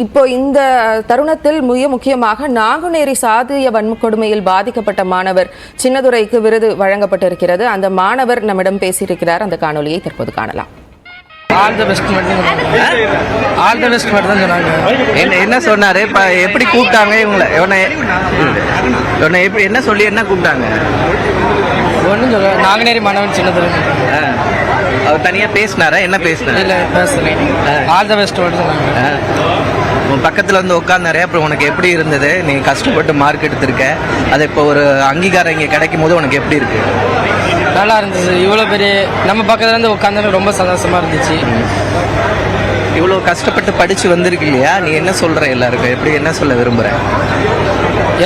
இப்போ இந்த தருணத்தில் மிக முக்கியமாக நாங்குநேரி சாதிய வன்கொடுமையில் பாதிக்கப்பட்ட மாணவர் சின்னதுரைக்கு விருது வழங்கப்பட்டிருக்கிறது. அந்த மாணவர் நம்மிடம் பேசியிருக்கிறார். அந்த காணொலியை தற்போது காணலாம். ஆல் தி பெஸ்ட் மட்டும் சொன்னாங்க. என்ன சொன்னாரு? எப்படி கூப்பிட்டாங்க இவங்களை? எப்படி என்ன சொல்லி என்ன கூப்பிட்டாங்க? ஒன்றும் சொல்ல, நாங்குநேரி மாணவன் சின்னதுரை. அவர் தனியாக பேசினாரா? என்ன பேசினாரு? இல்லை, பேசல. ஆல் தி பெஸ்ட் மட்டும் சொன்னாங்க. உன் பக்கத்தில் வந்து உட்காந்தாரு. அப்புறம் உனக்கு எப்படி இருந்தது? நீ கஷ்டப்பட்டு மார்க் எடுத்திருக்க, அது இப்போ ஒரு அங்கீகாரம் இங்கே கிடைக்கும் போது உனக்கு எப்படி இருக்கு? நல்லா இருந்துச்சு. இவ்வளோ பெரிய நம்ம பக்கத்துல இருந்து உட்காந்து ரொம்ப சந்தோஷமா இருந்துச்சு. இவ்வளோ கஷ்டப்பட்டு படித்து வந்திருக்கு இல்லையா? நீ என்ன சொல்கிற எல்லாருக்கும்? எப்படி என்ன சொல்ல விரும்புகிற?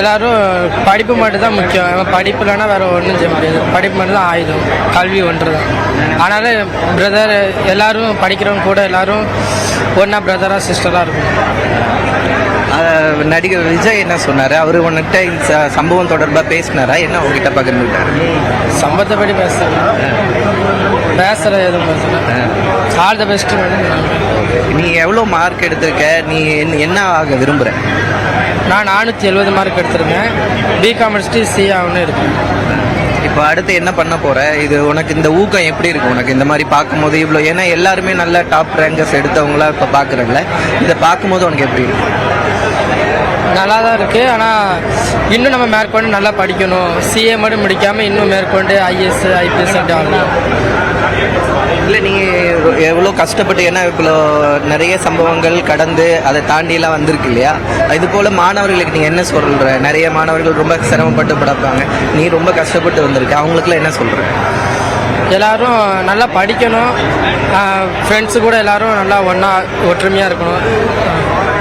எல்லாரும் படிப்பு மட்டும் தான் முக்கியம். படிப்பு இல்லைன்னா வேற ஒன்றும் செய்ய முடியாது. படிப்பு மட்டும் தான் ஆயுதம். கல்வி ஒன்று தான். அதனால பிரதர் எல்லாரும் படிக்கிறவங்க கூட எல்லாரும் ஒன்றா பிரதராக சிஸ்டராக இருக்கும். நடிகர் விஜய் என்ன சொன்னார்? அவர் உன்கிட்ட இந்த சம்பவம் தொடர்பாக பேசினாரா? என்ன உங்ககிட்ட பகிர்ந்துட்டார்? சம்பவத்தை படி பேசுகிற எதுவும் பேசல. All the best. நீ எவ்வளோ மார்க் எடுத்திருக்க? நீ என்ன ஆக விரும்புகிற? நான் 470 மார்க் எடுத்திருக்கேன். பிகாம் முடிச்சுட்டு சி ஆகணும்னு இருக்கேன். இப்போ அடுத்து என்ன பண்ண போகிற? இது உனக்கு இந்த ஊக்கம் எப்படி இருக்கு உனக்கு இந்த மாதிரி பார்க்கும்போது? இவ்வளோ ஏன்னா எல்லாருமே நல்ல டாப் ரேங்கர்ஸ் எடுத்தவங்களா இப்போ பார்க்குறதில்ல. இதை பார்க்கும்போது உனக்கு எப்படி இருக்கு? நல்லா தான் இருக்குது. ஆனால் இன்னும் நம்ம மேற்கொண்டு நல்லா படிக்கணும். சிஏ மட்டும் முடிக்காமல் இன்னும் மேற்கொண்டு ஐஏஎஸ் ஐபிஎஸ் ஆகணும். இல்லை, நீங்கள் எவ்வளோ கஷ்டப்பட்டு, ஏன்னா இவ்வளோ நிறைய சம்பவங்கள் கடந்து அதை தாண்டிலாம் வந்திருக்கு இல்லையா? இது போல் மாணவர்களுக்கு நீங்கள் என்ன சொல்கிற? நிறைய மாணவர்கள் ரொம்ப சிரமப்பட்டு படப்பாங்க. நீ ரொம்ப கஷ்டப்பட்டு வந்திருக்க, அவங்களுக்குலாம் என்ன சொல்கிற? எல்லோரும் நல்லா படிக்கணும். ஃப்ரெண்ட்ஸு கூட எல்லோரும் நல்லா ஒன்றா ஒற்றுமையாக இருக்கணும்.